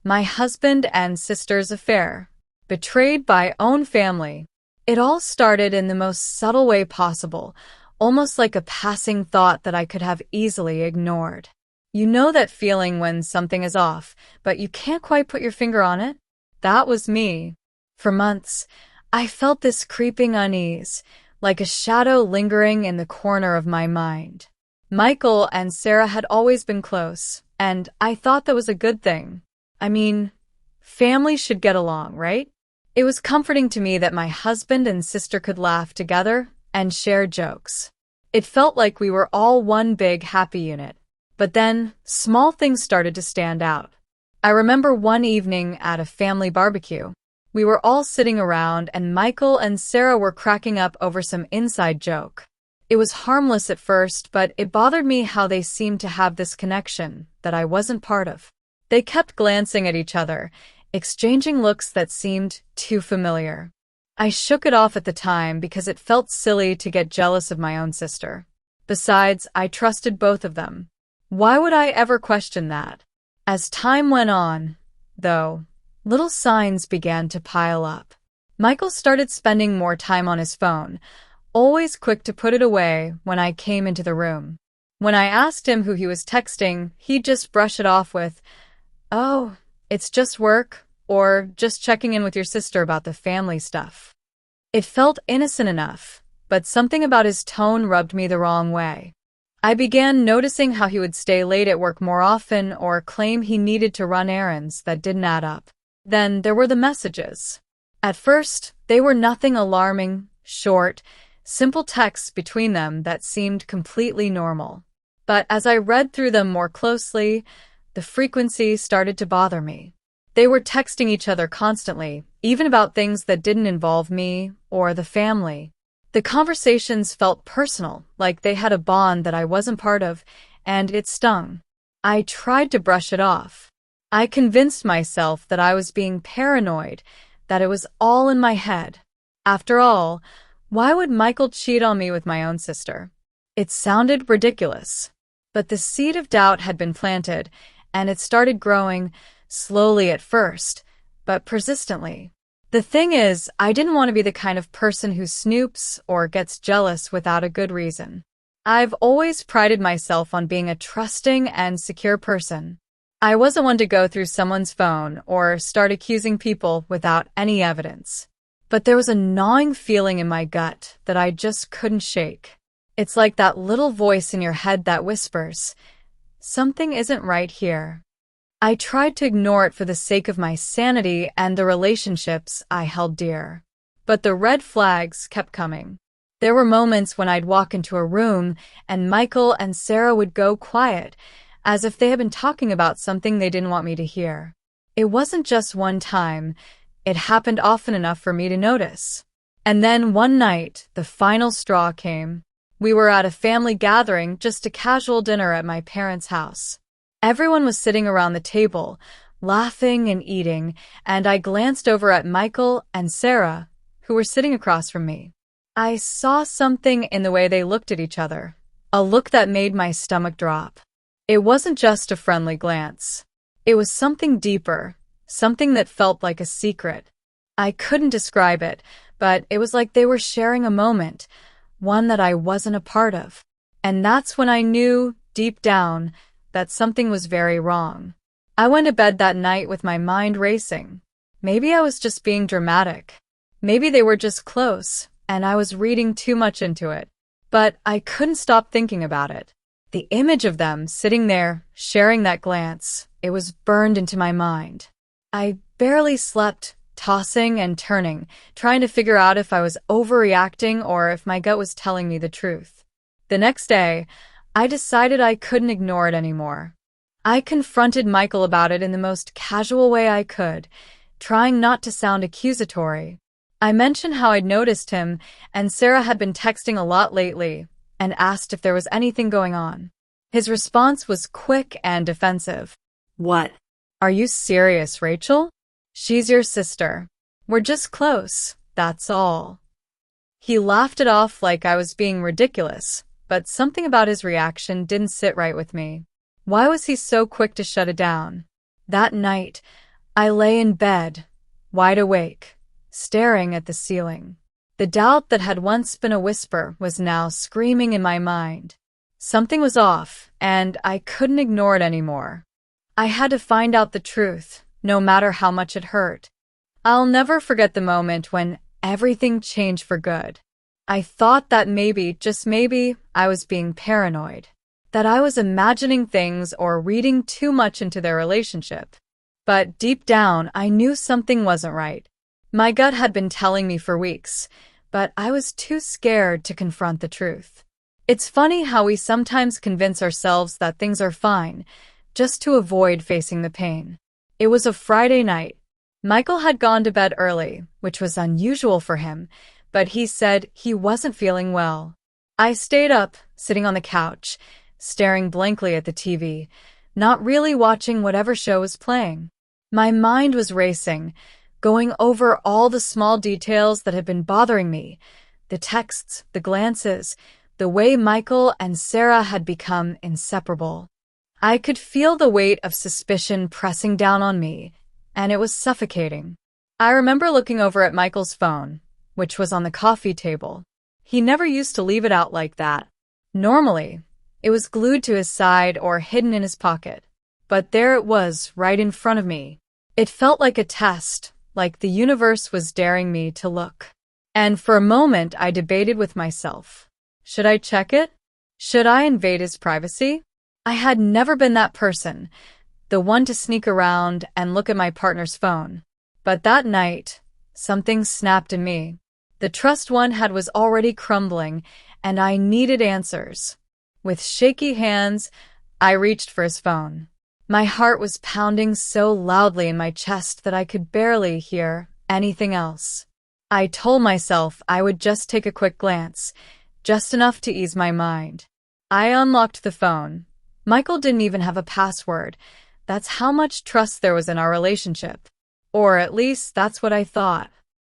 My husband and sister's affair. Betrayed by own family. It all started in the most subtle way possible, almost like a passing thought that I could have easily ignored. You know that feeling when something is off, but you can't quite put your finger on it? That was me. For months, I felt this creeping unease, like a shadow lingering in the corner of my mind. Michael and Sarah had always been close, and I thought that was a good thing. I mean, family should get along, right? It was comforting to me that my husband and sister could laugh together and share jokes. It felt like we were all one big happy unit. But then, small things started to stand out. I remember one evening at a family barbecue. We were all sitting around and Michael and Sarah were cracking up over some inside joke. It was harmless at first, but it bothered me how they seemed to have this connection that I wasn't part of. They kept glancing at each other, exchanging looks that seemed too familiar. I shook it off at the time because it felt silly to get jealous of my own sister. Besides, I trusted both of them. Why would I ever question that? As time went on, though, little signs began to pile up. Michael started spending more time on his phone, always quick to put it away when I came into the room. When I asked him who he was texting, he'd just brush it off with, "Oh, it's just work," or "just checking in with your sister about the family stuff." It felt innocent enough, but something about his tone rubbed me the wrong way. I began noticing how he would stay late at work more often or claim he needed to run errands that didn't add up. Then there were the messages. At first, they were nothing alarming, short, simple texts between them that seemed completely normal. But as I read through them more closely, the frequency started to bother me. They were texting each other constantly, even about things that didn't involve me or the family. The conversations felt personal, like they had a bond that I wasn't part of, and it stung. I tried to brush it off. I convinced myself that I was being paranoid, that it was all in my head. After all, why would Michael cheat on me with my own sister? It sounded ridiculous. But the seed of doubt had been planted, and it started growing, slowly at first, but persistently. The thing is, I didn't want to be the kind of person who snoops or gets jealous without a good reason. I've always prided myself on being a trusting and secure person. I wasn't one to go through someone's phone or start accusing people without any evidence. But there was a gnawing feeling in my gut that I just couldn't shake. It's like that little voice in your head that whispers, "Something isn't right here." I tried to ignore it for the sake of my sanity and the relationships I held dear. But the red flags kept coming. There were moments when I'd walk into a room and Michael and Sarah would go quiet, as if they had been talking about something they didn't want me to hear. It wasn't just one time. It happened often enough for me to notice. And then one night, the final straw came. We were at a family gathering, just a casual dinner at my parents' house. Everyone was sitting around the table, laughing and eating, and I glanced over at Michael and Sarah, who were sitting across from me. I saw something in the way they looked at each other, a look that made my stomach drop. It wasn't just a friendly glance. It was something deeper, something that felt like a secret. I couldn't describe it, but it was like they were sharing a moment, one that I wasn't a part of. And that's when I knew, deep down, that something was very wrong. I went to bed that night with my mind racing. Maybe I was just being dramatic. Maybe they were just close, and I was reading too much into it. But I couldn't stop thinking about it. The image of them sitting there, sharing that glance, it was burned into my mind. I barely slept, tossing and turning, trying to figure out if I was overreacting or if my gut was telling me the truth. The next day, I decided I couldn't ignore it anymore. I confronted Michael about it in the most casual way I could, trying not to sound accusatory. I mentioned how I'd noticed him and Sarah had been texting a lot lately and asked if there was anything going on. His response was quick and defensive. "What? "Are you serious, Rachel? She's your sister. We're just close, that's all." He laughed it off like I was being ridiculous, but something about his reaction didn't sit right with me. Why was he so quick to shut it down? That night, I lay in bed, wide awake, staring at the ceiling. The doubt that had once been a whisper was now screaming in my mind. Something was off, and I couldn't ignore it anymore. I had to find out the truth, no matter how much it hurt. I'll never forget the moment when everything changed for good. I thought that maybe, just maybe, I was being paranoid. That I was imagining things or reading too much into their relationship. But deep down, I knew something wasn't right. My gut had been telling me for weeks, but I was too scared to confront the truth. It's funny how we sometimes convince ourselves that things are fine, just to avoid facing the pain. It was a Friday night. Michael had gone to bed early, which was unusual for him, but he said he wasn't feeling well. I stayed up, sitting on the couch, staring blankly at the TV, not really watching whatever show was playing. My mind was racing, going over all the small details that had been bothering me, the texts, the glances, the way Michael and Sarah had become inseparable. I could feel the weight of suspicion pressing down on me, and it was suffocating. I remember looking over at Michael's phone, which was on the coffee table. He never used to leave it out like that. Normally, it was glued to his side or hidden in his pocket. But there it was, right in front of me. It felt like a test, like the universe was daring me to look. And for a moment, I debated with myself. Should I check it? Should I invade his privacy? I had never been that person, the one to sneak around and look at my partner's phone. But that night, something snapped in me. The trust one had was already crumbling, and I needed answers. With shaky hands, I reached for his phone. My heart was pounding so loudly in my chest that I could barely hear anything else. I told myself I would just take a quick glance, just enough to ease my mind. I unlocked the phone. Michael didn't even have a password. That's how much trust there was in our relationship. Or at least that's what I thought.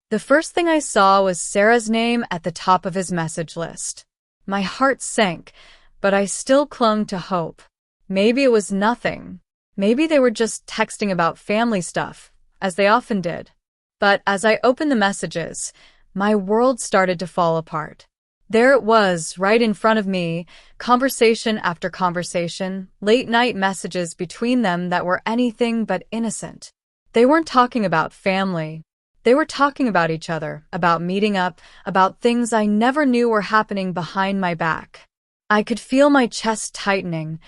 The first thing I saw was Sarah's name at the top of his message list. My heart sank, but I still clung to hope. Maybe it was nothing. Maybe they were just texting about family stuff, as they often did. But as I opened the messages, my world started to fall apart. There it was, right in front of me, conversation after conversation, late-night messages between them that were anything but innocent. They weren't talking about family. They were talking about each other, about meeting up, about things I never knew were happening behind my back. I could feel my chest tightening,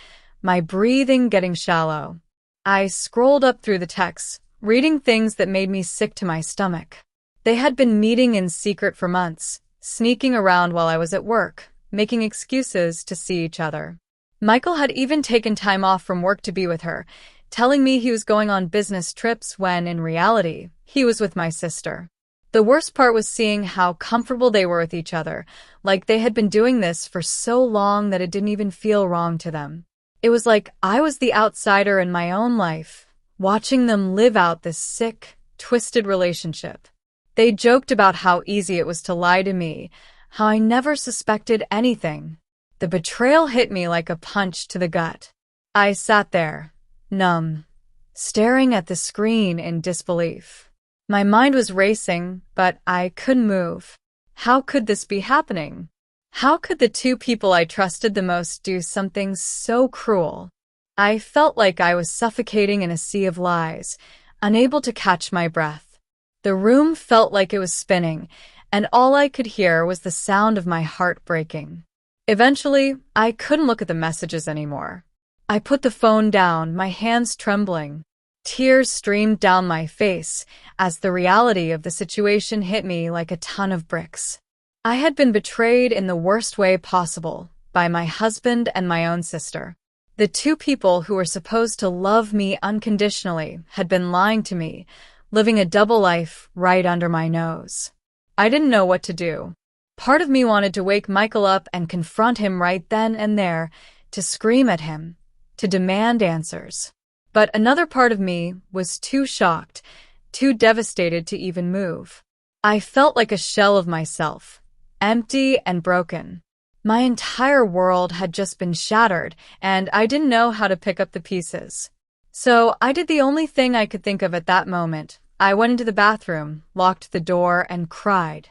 my breathing getting shallow. I scrolled up through the texts, reading things that made me sick to my stomach. They had been meeting in secret for months, sneaking around while I was at work, making excuses to see each other. Michael had even taken time off from work to be with her, telling me he was going on business trips when, in reality, he was with my sister. The worst part was seeing how comfortable they were with each other, like they had been doing this for so long that it didn't even feel wrong to them. It was like I was the outsider in my own life, watching them live out this sick, twisted relationship. They joked about how easy it was to lie to me, how I never suspected anything. The betrayal hit me like a punch to the gut. I sat there, numb, staring at the screen in disbelief. My mind was racing, but I couldn't move. How could this be happening? How could the two people I trusted the most do something so cruel? I felt like I was suffocating in a sea of lies, unable to catch my breath. The room felt like it was spinning, and all I could hear was the sound of my heart breaking. Eventually, I couldn't look at the messages anymore. I put the phone down, my hands trembling. Tears streamed down my face as the reality of the situation hit me like a ton of bricks. I had been betrayed in the worst way possible by my husband and my own sister. The two people who were supposed to love me unconditionally had been lying to me, living a double life right under my nose. I didn't know what to do. Part of me wanted to wake Michael up and confront him right then and there, to scream at him, to demand answers. But another part of me was too shocked, too devastated to even move. I felt like a shell of myself, empty and broken. My entire world had just been shattered, and I didn't know how to pick up the pieces. So I did the only thing I could think of at that moment. I went into the bathroom, locked the door, and cried.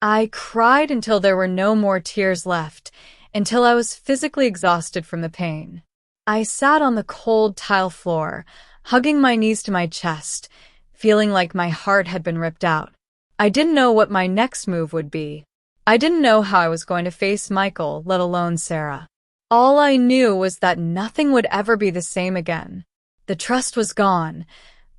I cried until there were no more tears left, until I was physically exhausted from the pain. I sat on the cold tile floor, hugging my knees to my chest, feeling like my heart had been ripped out. I didn't know what my next move would be. I didn't know how I was going to face Michael, let alone Sarah. All I knew was that nothing would ever be the same again. The trust was gone,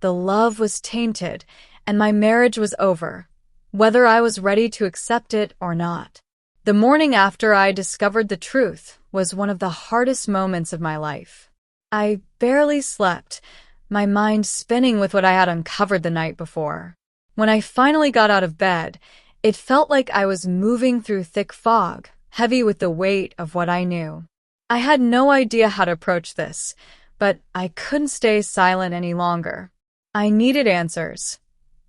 the love was tainted, and my marriage was over, whether I was ready to accept it or not. The morning after I discovered the truth was one of the hardest moments of my life. I barely slept, my mind spinning with what I had uncovered the night before. When I finally got out of bed, it felt like I was moving through thick fog, heavy with the weight of what I knew. I had no idea how to approach this, but I couldn't stay silent any longer. I needed answers,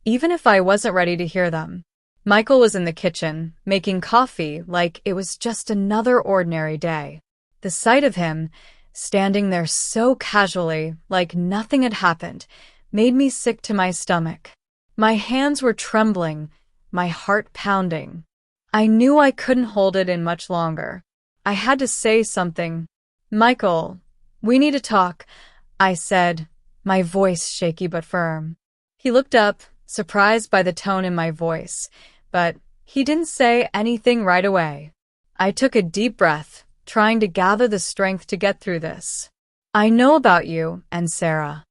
even if I wasn't ready to hear them. Michael was in the kitchen, making coffee like it was just another ordinary day. The sight of him, standing there so casually, like nothing had happened, made me sick to my stomach. My hands were trembling, my heart pounding. I knew I couldn't hold it in much longer. I had to say something. "Michael, we need to talk," I said, my voice shaky but firm. He looked up, surprised by the tone in my voice, but he didn't say anything right away. I took a deep breath, trying to gather the strength to get through this. "I know about you and Sarah."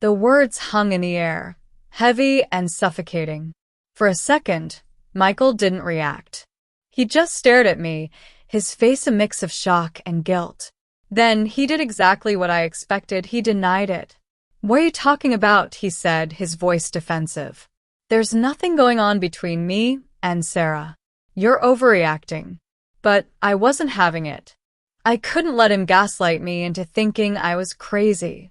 The words hung in the air, heavy and suffocating. For a second, Michael didn't react. He just stared at me, his face a mix of shock and guilt. Then he did exactly what I expected. He denied it. "What are you talking about?" he said, his voice defensive. "There's nothing going on between me and Sarah. You're overreacting." But I wasn't having it. I couldn't let him gaslight me into thinking I was crazy.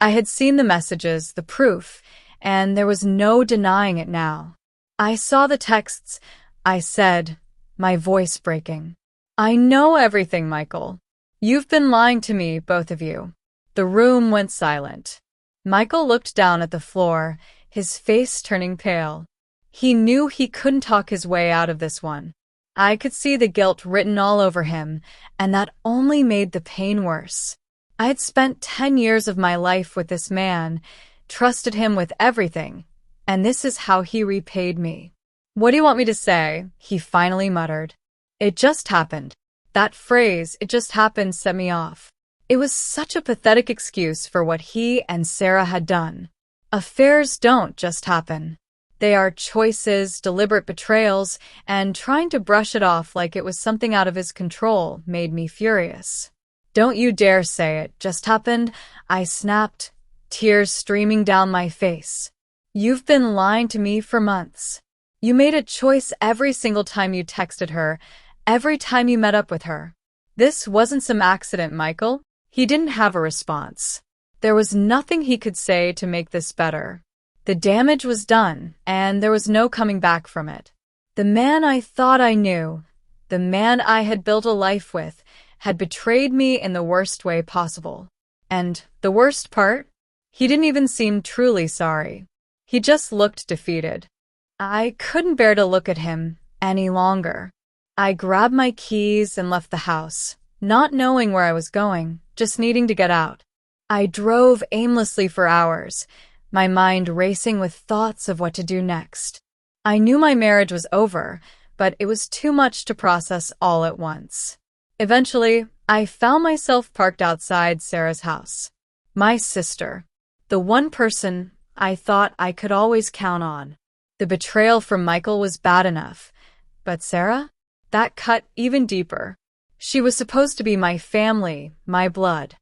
I had seen the messages, the proof, and there was no denying it now. "I saw the texts," I said, my voice breaking. "I know everything, Michael. You've been lying to me, both of you." The room went silent. Michael looked down at the floor, his face turning pale. He knew he couldn't talk his way out of this one. I could see the guilt written all over him, and that only made the pain worse. I had spent 10 years of my life with this man, trusted him with everything, and this is how he repaid me. "What do you want me to say?" he finally muttered. "It just happened." That phrase, "it just happened," set me off. It was such a pathetic excuse for what he and Sarah had done. Affairs don't just happen. They are choices, deliberate betrayals, and trying to brush it off like it was something out of his control made me furious. "Don't you dare say it just happened," I snapped, tears streaming down my face. "You've been lying to me for months. You made a choice every single time you texted her, every time you met up with her. This wasn't some accident, Michael." He didn't have a response. There was nothing he could say to make this better. The damage was done, and there was no coming back from it. The man I thought I knew, the man I had built a life with, had betrayed me in the worst way possible. And the worst part? He didn't even seem truly sorry. He just looked defeated. I couldn't bear to look at him any longer. I grabbed my keys and left the house, not knowing where I was going, just needing to get out. I drove aimlessly for hours, my mind racing with thoughts of what to do next. I knew my marriage was over, but it was too much to process all at once. Eventually, I found myself parked outside Sarah's house. My sister, the one person I thought I could always count on. The betrayal from Michael was bad enough, but Sarah? That cut even deeper. She was supposed to be my family, my blood.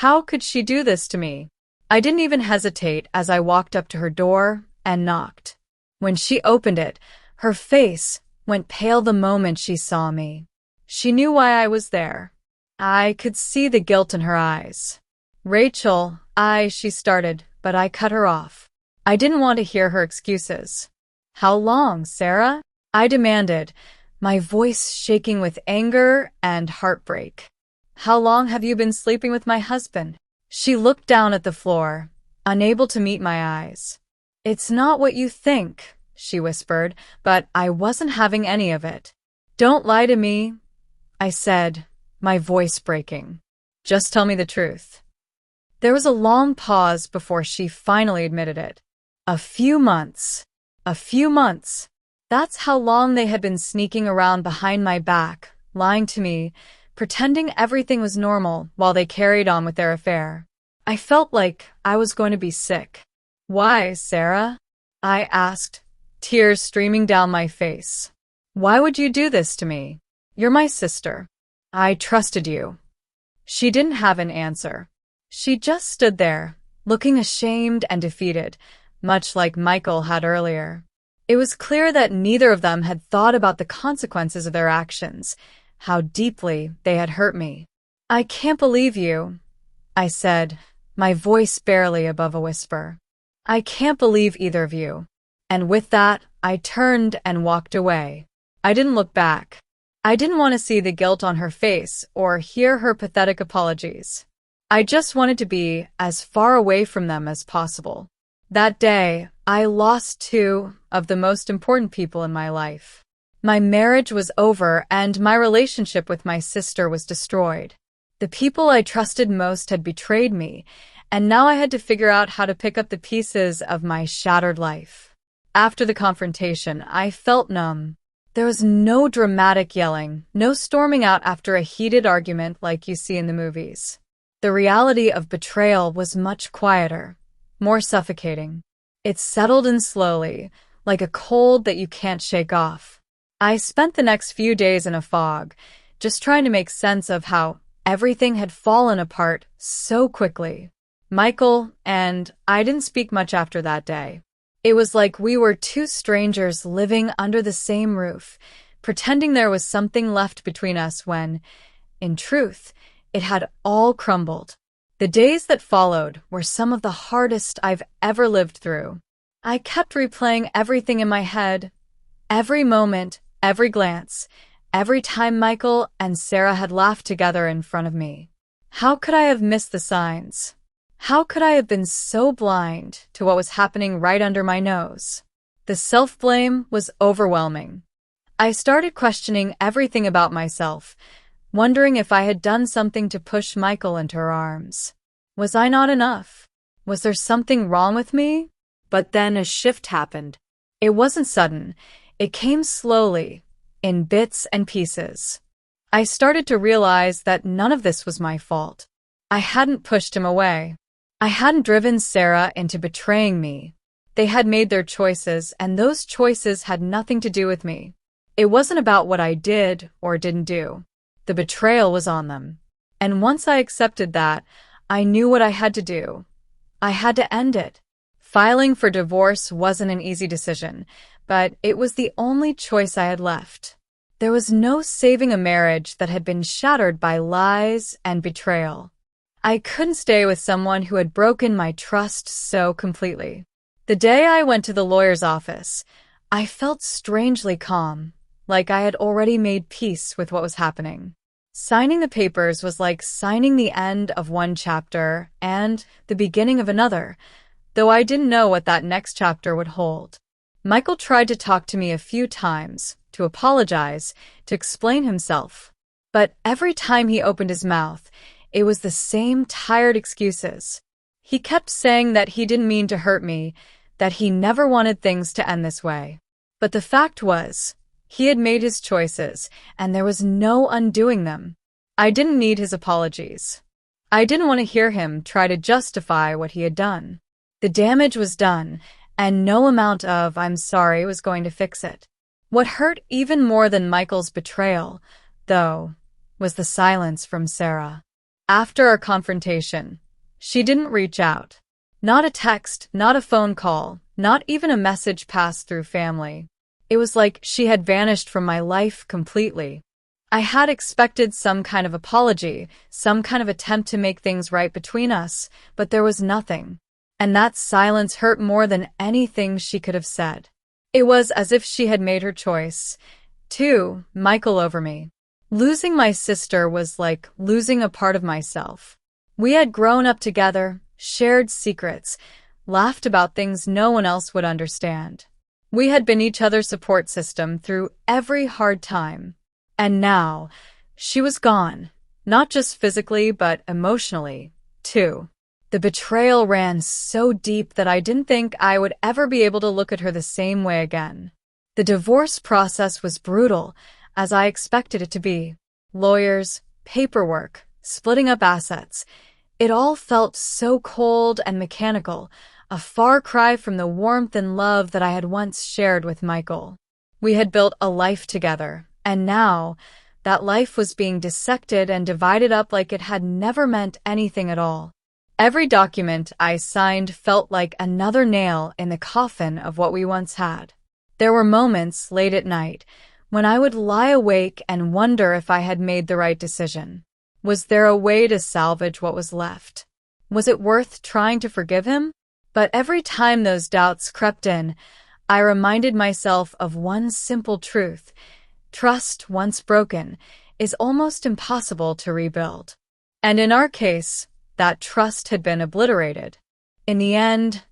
How could she do this to me? I didn't even hesitate as I walked up to her door and knocked. When she opened it, her face went pale the moment she saw me. She knew why I was there. I could see the guilt in her eyes. "Rachel, she started, but I cut her off. I didn't want to hear her excuses. "How long, Sarah?" I demanded, my voice shaking with anger and heartbreak. "How long have you been sleeping with my husband?" She looked down at the floor, unable to meet my eyes. "It's not what you think," she whispered, but I wasn't having any of it. "Don't lie to me," I said, my voice breaking. "Just tell me the truth." There was a long pause before she finally admitted it. A few months. A few months. That's how long they had been sneaking around behind my back, lying to me, pretending everything was normal while they carried on with their affair. I felt like I was going to be sick. "Why, Sarah?" I asked, tears streaming down my face. "Why would you do this to me? You're my sister. I trusted you." She didn't have an answer. She just stood there, looking ashamed and defeated, much like Michael had earlier. It was clear that neither of them had thought about the consequences of their actions, how deeply they had hurt me. "I can't believe you," I said, my voice barely above a whisper. "I can't believe either of you." And with that, I turned and walked away. I didn't look back. I didn't want to see the guilt on her face or hear her pathetic apologies. I just wanted to be as far away from them as possible. That day, I lost two of the most important people in my life. My marriage was over and my relationship with my sister was destroyed. The people I trusted most had betrayed me, and now I had to figure out how to pick up the pieces of my shattered life. After the confrontation, I felt numb. There was no dramatic yelling, no storming out after a heated argument like you see in the movies. The reality of betrayal was much quieter, more suffocating. It settled in slowly, like a cold that you can't shake off. I spent the next few days in a fog, just trying to make sense of how everything had fallen apart so quickly. Michael and I didn't speak much after that day. It was like we were two strangers living under the same roof, pretending there was something left between us when, in truth, it had all crumbled. The days that followed were some of the hardest I've ever lived through. I kept replaying everything in my head, every moment, every glance, every time Michael and Sarah had laughed together in front of me. How could I have missed the signs? How could I have been so blind to what was happening right under my nose? The self-blame was overwhelming. I started questioning everything about myself, wondering if I had done something to push Michael into her arms. Was I not enough? Was there something wrong with me? But then a shift happened. It wasn't sudden. It came slowly, in bits and pieces. I started to realize that none of this was my fault. I hadn't pushed him away. I hadn't driven Sarah into betraying me. They had made their choices, and those choices had nothing to do with me. It wasn't about what I did or didn't do. The betrayal was on them. And once I accepted that, I knew what I had to do. I had to end it. Filing for divorce wasn't an easy decision, but it was the only choice I had left. There was no saving a marriage that had been shattered by lies and betrayal. I couldn't stay with someone who had broken my trust so completely. The day I went to the lawyer's office, I felt strangely calm, like I had already made peace with what was happening. Signing the papers was like signing the end of one chapter and the beginning of another, though I didn't know what that next chapter would hold. Michael tried to talk to me a few times, to apologize, to explain himself. But every time he opened his mouth, it was the same tired excuses. He kept saying that he didn't mean to hurt me, that he never wanted things to end this way. But the fact was, he had made his choices, and there was no undoing them. I didn't need his apologies. I didn't want to hear him try to justify what he had done. The damage was done, and no amount of "I'm sorry" was going to fix it. What hurt even more than Michael's betrayal, though, was the silence from Sarah. After our confrontation, she didn't reach out. Not a text, not a phone call, not even a message passed through family. It was like she had vanished from my life completely. I had expected some kind of apology, some kind of attempt to make things right between us, but there was nothing. And that silence hurt more than anything she could have said. It was as if she had made her choice, to Michael over me. Losing my sister was like losing a part of myself. We had grown up together, shared secrets, laughed about things no one else would understand. We had been each other's support system through every hard time. And now, she was gone, not just physically but emotionally, too. The betrayal ran so deep that I didn't think I would ever be able to look at her the same way again. The divorce process was brutal, as I expected it to be. Lawyers, paperwork, splitting up assets. It all felt so cold and mechanical, a far cry from the warmth and love that I had once shared with Michael. We had built a life together, and now, that life was being dissected and divided up like it had never meant anything at all. Every document I signed felt like another nail in the coffin of what we once had. There were moments late at night when I would lie awake and wonder if I had made the right decision. Was there a way to salvage what was left? Was it worth trying to forgive him? But every time those doubts crept in, I reminded myself of one simple truth. Trust, once broken, is almost impossible to rebuild. And in our case, that trust had been obliterated. In the end,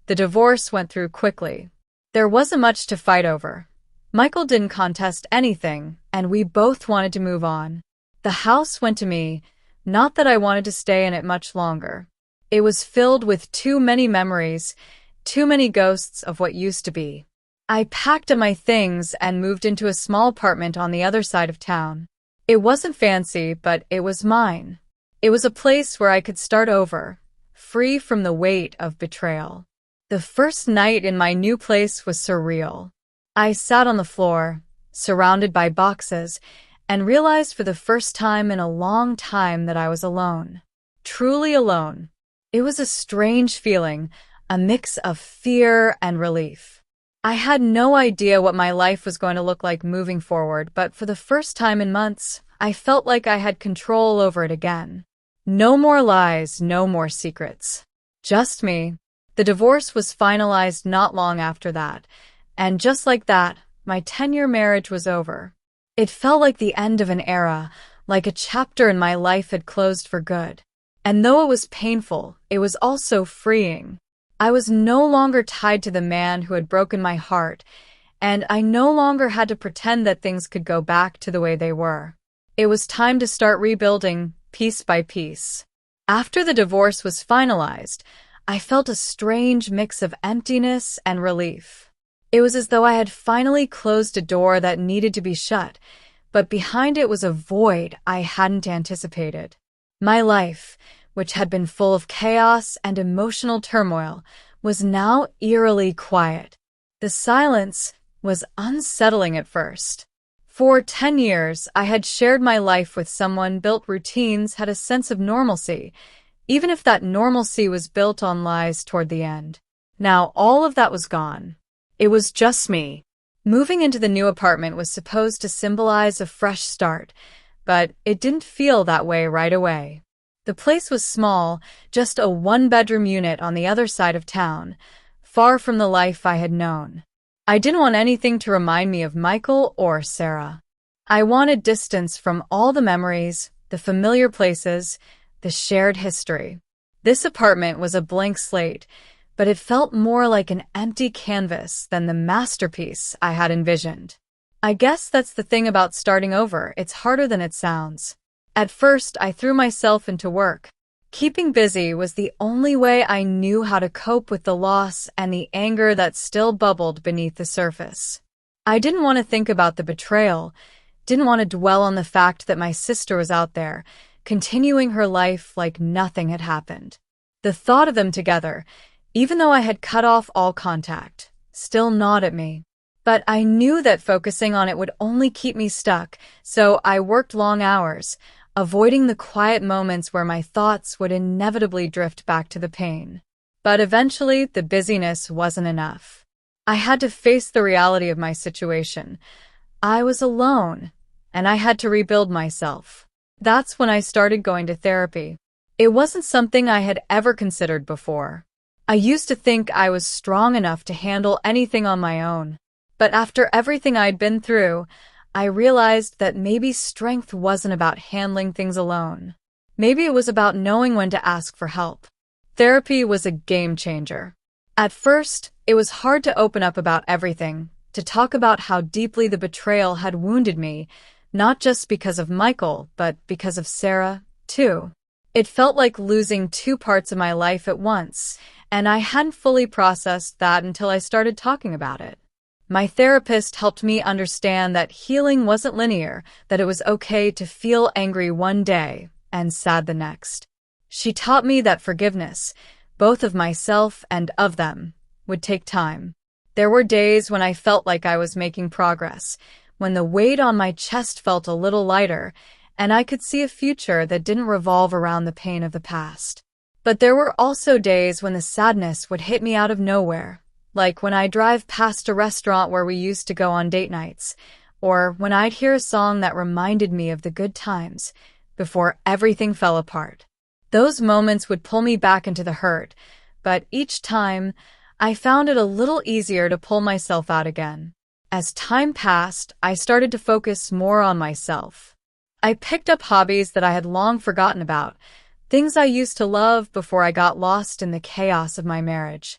the divorce went through quickly. There wasn't much to fight over. Michael didn't contest anything, and we both wanted to move on. The house went to me, not that I wanted to stay in it much longer. It was filled with too many memories, too many ghosts of what used to be. I packed up my things and moved into a small apartment on the other side of town. It wasn't fancy, but it was mine. It was a place where I could start over, free from the weight of betrayal. The first night in my new place was surreal. I sat on the floor, surrounded by boxes, and realized for the first time in a long time that I was alone. Truly alone. It was a strange feeling, a mix of fear and relief. I had no idea what my life was going to look like moving forward, but for the first time in months, I felt like I had control over it again. No more lies, no more secrets. Just me. The divorce was finalized not long after that, and just like that, my 10-year marriage was over. It felt like the end of an era, like a chapter in my life had closed for good. And though it was painful, it was also freeing. I was no longer tied to the man who had broken my heart, and I no longer had to pretend that things could go back to the way they were. It was time to start rebuilding, piece by piece. After the divorce was finalized, I felt a strange mix of emptiness and relief. It was as though I had finally closed a door that needed to be shut, but behind it was a void I hadn't anticipated. My life, which had been full of chaos and emotional turmoil, was now eerily quiet. The silence was unsettling at first. For 10 years, I had shared my life with someone, built routines, had a sense of normalcy, even if that normalcy was built on lies toward the end. Now all of that was gone. It was just me. Moving into the new apartment was supposed to symbolize a fresh start, but it didn't feel that way right away. The place was small, just a one-bedroom unit on the other side of town, far from the life I had known. I didn't want anything to remind me of Michael or Sarah. I wanted distance from all the memories, the familiar places, the shared history. This apartment was a blank slate, but it felt more like an empty canvas than the masterpiece I had envisioned. I guess that's the thing about starting over, it's harder than it sounds. At first, I threw myself into work. Keeping busy was the only way I knew how to cope with the loss and the anger that still bubbled beneath the surface. I didn't want to think about the betrayal, didn't want to dwell on the fact that my sister was out there, continuing her life like nothing had happened. The thought of them together, even though I had cut off all contact, still gnawed at me. But I knew that focusing on it would only keep me stuck, so I worked long hours, avoiding the quiet moments where my thoughts would inevitably drift back to the pain. But eventually, the busyness wasn't enough. I had to face the reality of my situation. I was alone, and I had to rebuild myself. That's when I started going to therapy. It wasn't something I had ever considered before. I used to think I was strong enough to handle anything on my own. But after everything I'd been through, I realized that maybe strength wasn't about handling things alone. Maybe it was about knowing when to ask for help. Therapy was a game changer. At first, it was hard to open up about everything, to talk about how deeply the betrayal had wounded me, not just because of Michael, but because of Sarah, too. It felt like losing two parts of my life at once, and I hadn't fully processed that until I started talking about it. My therapist helped me understand that healing wasn't linear, that it was okay to feel angry one day and sad the next. She taught me that forgiveness, both of myself and of them, would take time. There were days when I felt like I was making progress, when the weight on my chest felt a little lighter, and I could see a future that didn't revolve around the pain of the past. But there were also days when the sadness would hit me out of nowhere, like when I'd drive past a restaurant where we used to go on date nights, or when I'd hear a song that reminded me of the good times before everything fell apart. Those moments would pull me back into the hurt, but each time, I found it a little easier to pull myself out again. As time passed, I started to focus more on myself. I picked up hobbies that I had long forgotten about, things I used to love before I got lost in the chaos of my marriage.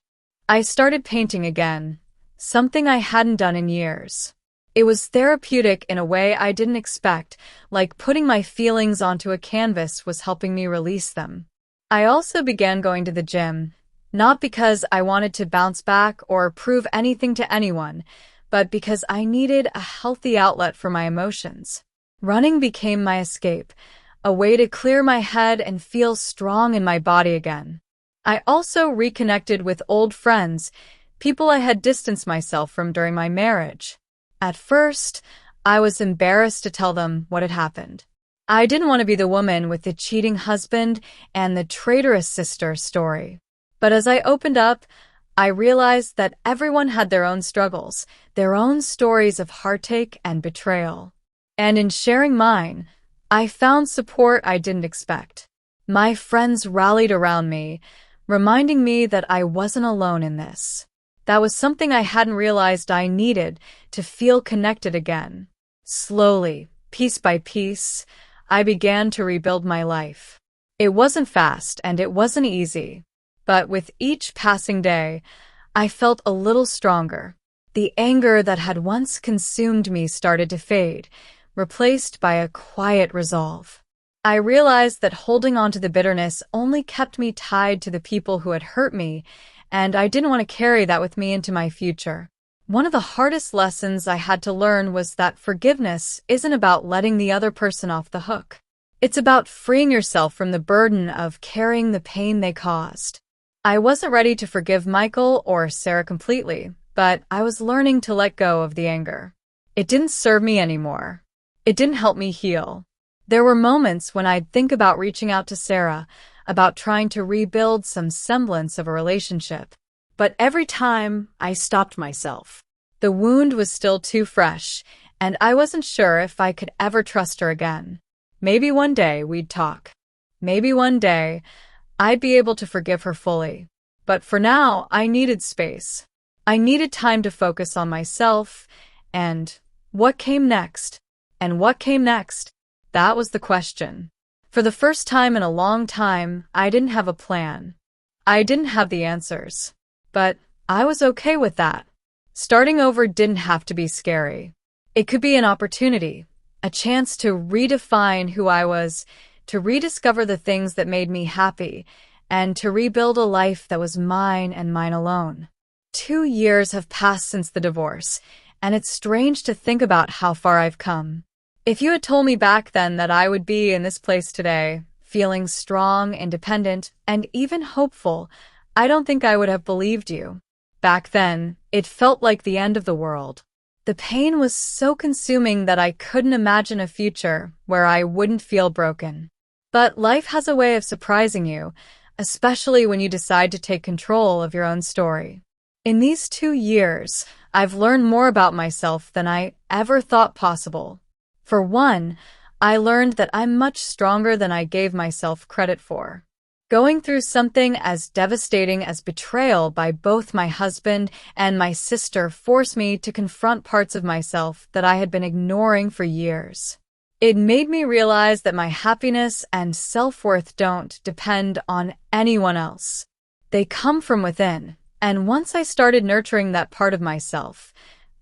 I started painting again, something I hadn't done in years. It was therapeutic in a way I didn't expect, like putting my feelings onto a canvas was helping me release them. I also began going to the gym, not because I wanted to bounce back or prove anything to anyone, but because I needed a healthy outlet for my emotions. Running became my escape, a way to clear my head and feel strong in my body again. I also reconnected with old friends, people I had distanced myself from during my marriage. At first, I was embarrassed to tell them what had happened. I didn't want to be the woman with the cheating husband and the traitorous sister story. But as I opened up, I realized that everyone had their own struggles, their own stories of heartache and betrayal. And in sharing mine, I found support I didn't expect. My friends rallied around me, reminding me that I wasn't alone in this. That was something I hadn't realized I needed to feel connected again. Slowly, piece by piece, I began to rebuild my life. It wasn't fast and it wasn't easy, but with each passing day, I felt a little stronger. The anger that had once consumed me started to fade, replaced by a quiet resolve. I realized that holding on to the bitterness only kept me tied to the people who had hurt me, and I didn't want to carry that with me into my future. One of the hardest lessons I had to learn was that forgiveness isn't about letting the other person off the hook. It's about freeing yourself from the burden of carrying the pain they caused. I wasn't ready to forgive Michael or Sarah completely, but I was learning to let go of the anger. It didn't serve me anymore. It didn't help me heal. There were moments when I'd think about reaching out to Sarah, about trying to rebuild some semblance of a relationship. But every time, I stopped myself. The wound was still too fresh, and I wasn't sure if I could ever trust her again. Maybe one day we'd talk. Maybe one day I'd be able to forgive her fully. But for now, I needed space. I needed time to focus on myself, and what came next? And what came next? That was the question. For the first time in a long time, I didn't have a plan. I didn't have the answers. But I was okay with that. Starting over didn't have to be scary. It could be an opportunity, a chance to redefine who I was, to rediscover the things that made me happy, and to rebuild a life that was mine and mine alone. 2 years have passed since the divorce, and it's strange to think about how far I've come. If you had told me back then that I would be in this place today, feeling strong, independent, and even hopeful, I don't think I would have believed you. Back then, it felt like the end of the world. The pain was so consuming that I couldn't imagine a future where I wouldn't feel broken. But life has a way of surprising you, especially when you decide to take control of your own story. In these 2 years, I've learned more about myself than I ever thought possible. For one, I learned that I'm much stronger than I gave myself credit for. Going through something as devastating as betrayal by both my husband and my sister forced me to confront parts of myself that I had been ignoring for years. It made me realize that my happiness and self-worth don't depend on anyone else. They come from within, and once I started nurturing that part of myself,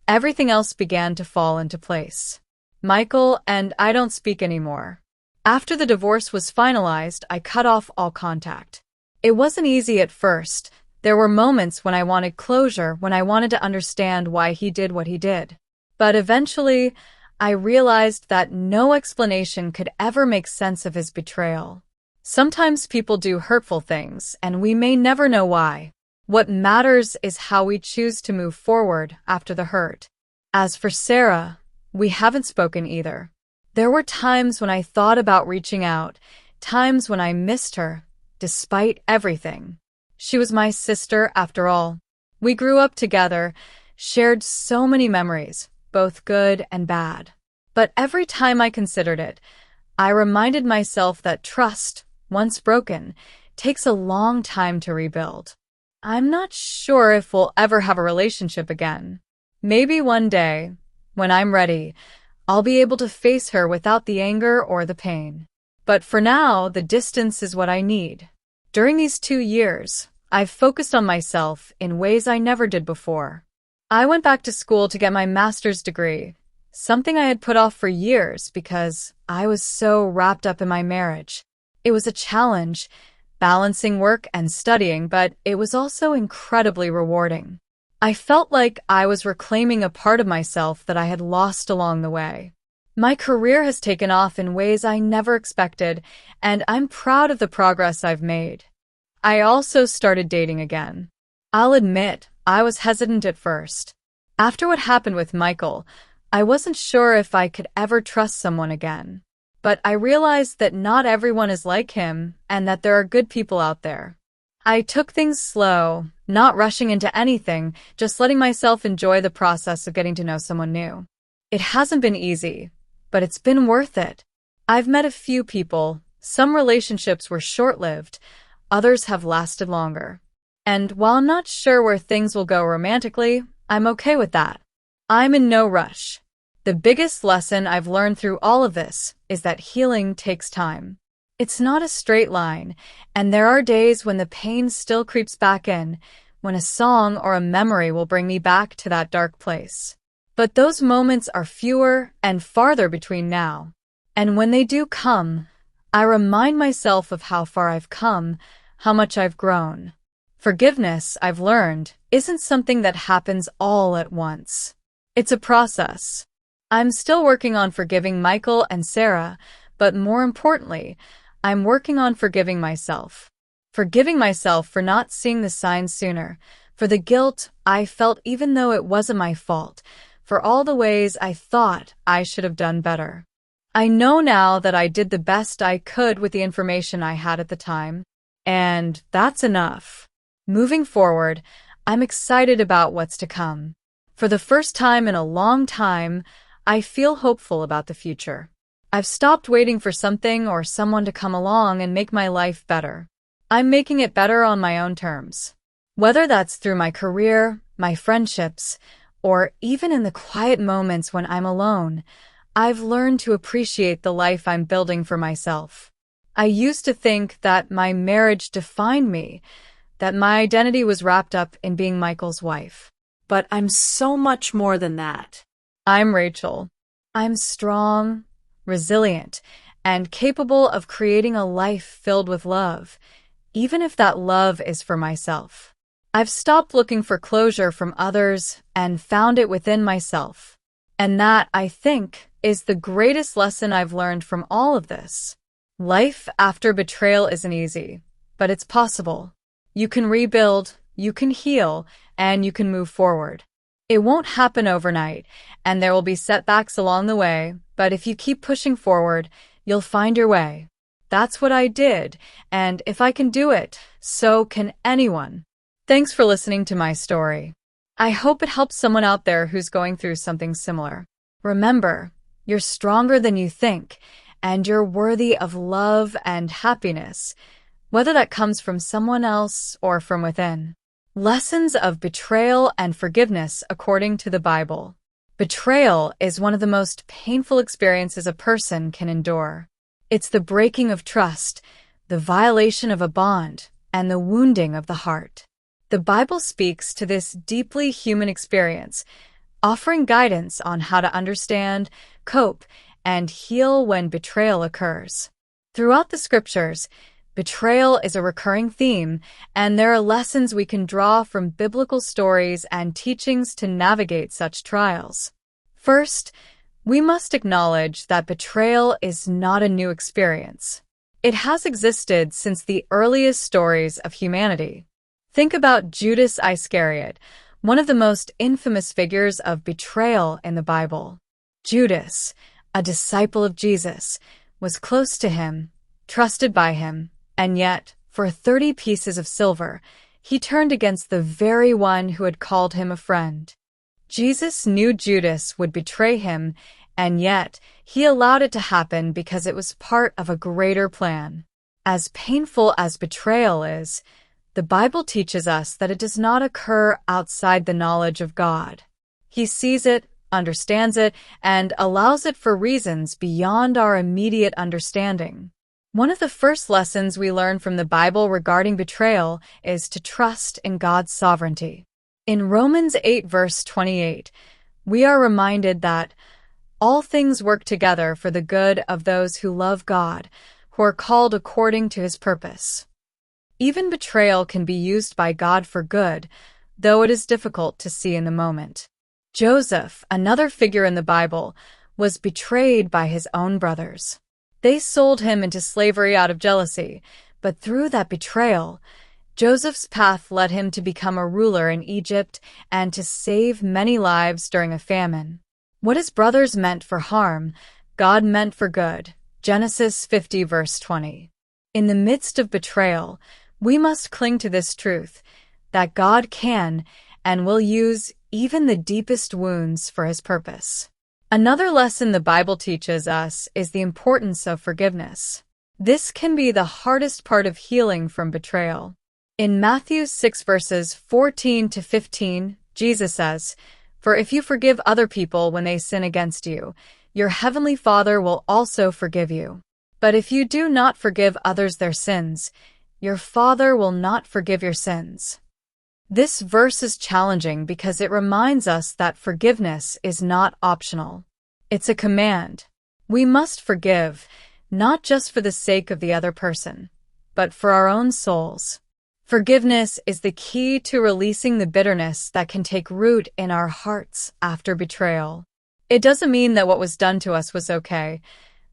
everything else began to fall into place. Michael and I don't speak anymore. After the divorce was finalized, I cut off all contact. It wasn't easy at first. There were moments when I wanted closure, when I wanted to understand why he did what he did. But eventually, I realized that no explanation could ever make sense of his betrayal. Sometimes people do hurtful things, and we may never know why. What matters is how we choose to move forward after the hurt. As for Sarah, we haven't spoken either. There were times when I thought about reaching out, times when I missed her, despite everything. She was my sister, after all. We grew up together, shared so many memories, both good and bad. But every time I considered it, I reminded myself that trust, once broken, takes a long time to rebuild. I'm not sure if we'll ever have a relationship again. Maybe one day, when I'm ready, I'll be able to face her without the anger or the pain. But for now, the distance is what I need. During these 2 years, I've focused on myself in ways I never did before. I went back to school to get my master's degree, something I had put off for years because I was so wrapped up in my marriage. It was a challenge, balancing work and studying, but it was also incredibly rewarding. I felt like I was reclaiming a part of myself that I had lost along the way. My career has taken off in ways I never expected, and I'm proud of the progress I've made. I also started dating again. I'll admit, I was hesitant at first. After what happened with Michael, I wasn't sure if I could ever trust someone again. But I realized that not everyone is like him, and that there are good people out there. I took things slow, not rushing into anything, just letting myself enjoy the process of getting to know someone new. It hasn't been easy, but it's been worth it. I've met a few people. Some relationships were short-lived, others have lasted longer. And while I'm not sure where things will go romantically, I'm okay with that. I'm in no rush. The biggest lesson I've learned through all of this is that healing takes time. It's not a straight line, and there are days when the pain still creeps back in, when a song or a memory will bring me back to that dark place. But those moments are fewer and farther between now. And when they do come, I remind myself of how far I've come, how much I've grown. Forgiveness, I've learned, isn't something that happens all at once. It's a process. I'm still working on forgiving Michael and Sarah, but more importantly, I'm working on forgiving myself. Forgiving myself for not seeing the signs sooner, for the guilt I felt even though it wasn't my fault, for all the ways I thought I should have done better. I know now that I did the best I could with the information I had at the time, and that's enough. Moving forward, I'm excited about what's to come. For the first time in a long time, I feel hopeful about the future. I've stopped waiting for something or someone to come along and make my life better. I'm making it better on my own terms. Whether that's through my career, my friendships, or even in the quiet moments when I'm alone, I've learned to appreciate the life I'm building for myself. I used to think that my marriage defined me, that my identity was wrapped up in being Michael's wife. But I'm so much more than that. I'm Rachel. I'm strong, resilient, and capable of creating a life filled with love, even if that love is for myself. I've stopped looking for closure from others and found it within myself. And that, I think, is the greatest lesson I've learned from all of this. Life after betrayal isn't easy, but it's possible. You can rebuild, you can heal, and you can move forward. It won't happen overnight, and there will be setbacks along the way, but if you keep pushing forward, you'll find your way. That's what I did, and if I can do it, so can anyone. Thanks for listening to my story. I hope it helps someone out there who's going through something similar. Remember, you're stronger than you think, and you're worthy of love and happiness, whether that comes from someone else or from within. Lessons of betrayal and forgiveness according to the Bible. Betrayal is one of the most painful experiences a person can endure. It's the breaking of trust, the violation of a bond, and the wounding of the heart. The Bible speaks to this deeply human experience, offering guidance on how to understand, cope, and heal when betrayal occurs. Throughout the scriptures, betrayal is a recurring theme, and there are lessons we can draw from biblical stories and teachings to navigate such trials. First, we must acknowledge that betrayal is not a new experience. It has existed since the earliest stories of humanity. Think about Judas Iscariot, one of the most infamous figures of betrayal in the Bible. Judas, a disciple of Jesus, was close to him, trusted by him, and yet, for 30 pieces of silver, he turned against the very one who had called him a friend. Jesus knew Judas would betray him, and yet he allowed it to happen because it was part of a greater plan. As painful as betrayal is, the Bible teaches us that it does not occur outside the knowledge of God. He sees it, understands it, and allows it for reasons beyond our immediate understanding. One of the first lessons we learn from the Bible regarding betrayal is to trust in God's sovereignty. In Romans 8 verse 28, we are reminded that all things work together for the good of those who love God, who are called according to his purpose. Even betrayal can be used by God for good, though it is difficult to see in the moment. Joseph, another figure in the Bible, was betrayed by his own brothers. They sold him into slavery out of jealousy, but through that betrayal, Joseph's path led him to become a ruler in Egypt and to save many lives during a famine. What his brothers meant for harm, God meant for good. Genesis 50 verse 20. In the midst of betrayal, we must cling to this truth, that God can and will use even the deepest wounds for his purpose. Another lesson the Bible teaches us is the importance of forgiveness. This can be the hardest part of healing from betrayal. In Matthew 6 verses 14 to 15, Jesus says, "For if you forgive other people when they sin against you, your heavenly Father will also forgive you. But if you do not forgive others their sins, your Father will not forgive your sins." This verse is challenging because it reminds us that forgiveness is not optional. It's a command. We must forgive, not just for the sake of the other person, but for our own souls. Forgiveness is the key to releasing the bitterness that can take root in our hearts after betrayal. It doesn't mean that what was done to us was okay,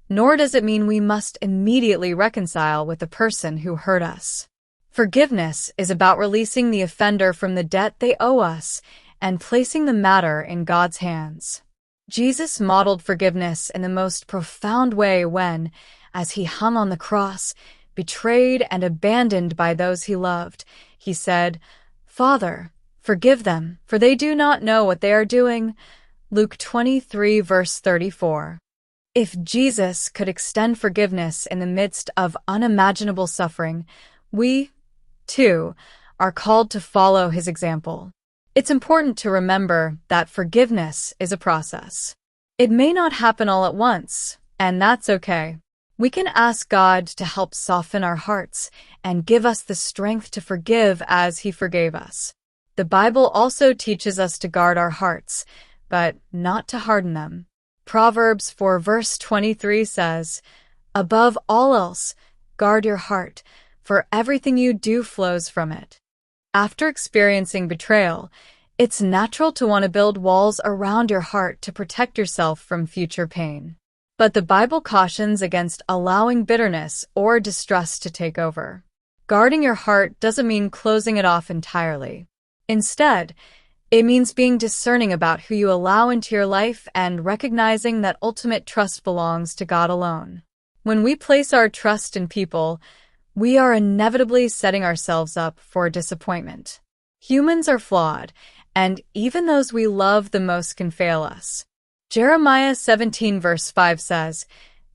nor does it mean we must immediately reconcile with the person who hurt us. Forgiveness is about releasing the offender from the debt they owe us and placing the matter in God's hands. Jesus modeled forgiveness in the most profound way when, as he hung on the cross, betrayed and abandoned by those he loved, he said, "Father, forgive them, for they do not know what they are doing." Luke 23 verse 34. If Jesus could extend forgiveness in the midst of unimaginable suffering, we, too, are called to follow his example. It's important to remember that forgiveness is a process. It may not happen all at once, and that's okay. We can ask God to help soften our hearts and give us the strength to forgive as he forgave us. The Bible also teaches us to guard our hearts, but not to harden them. Proverbs 4 verse 23 says, "Above all else, guard your heart, for everything you do flows from it." After experiencing betrayal, it's natural to want to build walls around your heart to protect yourself from future pain. But the Bible cautions against allowing bitterness or distrust to take over. Guarding your heart doesn't mean closing it off entirely. Instead, it means being discerning about who you allow into your life and recognizing that ultimate trust belongs to God alone. When we place our trust in people, we are inevitably setting ourselves up for disappointment. Humans are flawed, and even those we love the most can fail us. Jeremiah 17 verse 5 says,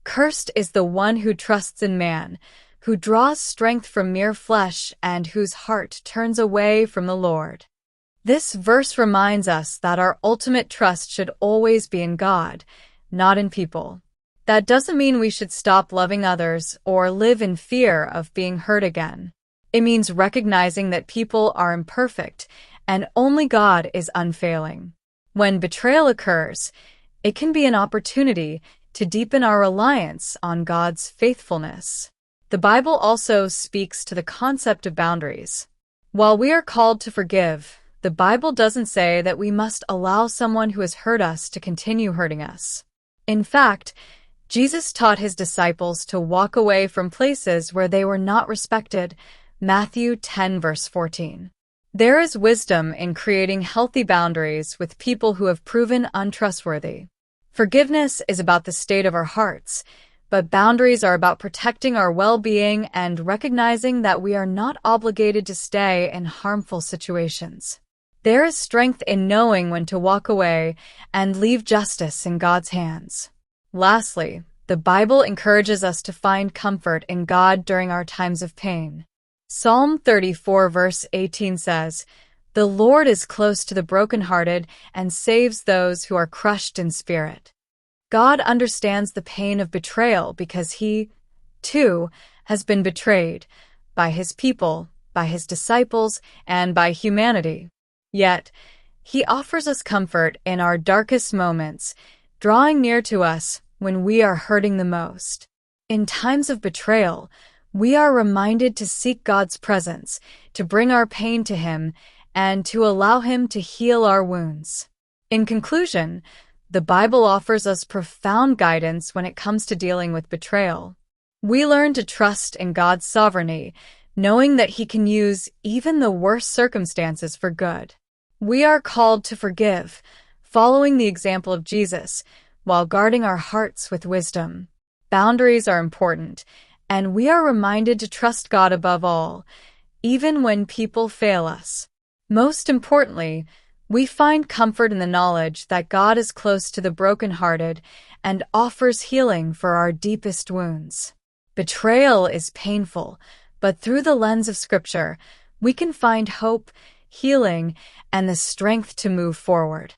"Cursed is the one who trusts in man, who draws strength from mere flesh and whose heart turns away from the Lord." This verse reminds us that our ultimate trust should always be in God, not in people. That doesn't mean we should stop loving others or live in fear of being hurt again. It means recognizing that people are imperfect and only God is unfailing. When betrayal occurs, it can be an opportunity to deepen our reliance on God's faithfulness. The Bible also speaks to the concept of boundaries. While we are called to forgive, the Bible doesn't say that we must allow someone who has hurt us to continue hurting us. In fact, Jesus taught his disciples to walk away from places where they were not respected. Matthew 10 verse 14. There is wisdom in creating healthy boundaries with people who have proven untrustworthy. Forgiveness is about the state of our hearts, but boundaries are about protecting our well-being and recognizing that we are not obligated to stay in harmful situations. There is strength in knowing when to walk away and leave justice in God's hands. Lastly, the Bible encourages us to find comfort in God during our times of pain. Psalm 34 verse 18 says, "The Lord is close to the brokenhearted and saves those who are crushed in spirit." God understands the pain of betrayal because he, too, has been betrayed by his people, by his disciples, and by humanity. Yet, he offers us comfort in our darkest moments, drawing near to us when we are hurting the most. In times of betrayal, we are reminded to seek God's presence, to bring our pain to him, and to allow him to heal our wounds. In conclusion, the Bible offers us profound guidance when it comes to dealing with betrayal. We learn to trust in God's sovereignty, knowing that he can use even the worst circumstances for good. We are called to forgive, following the example of Jesus, while guarding our hearts with wisdom. Boundaries are important, and we are reminded to trust God above all, even when people fail us. Most importantly, we find comfort in the knowledge that God is close to the brokenhearted and offers healing for our deepest wounds. Betrayal is painful, but through the lens of Scripture, we can find hope, healing, and the strength to move forward.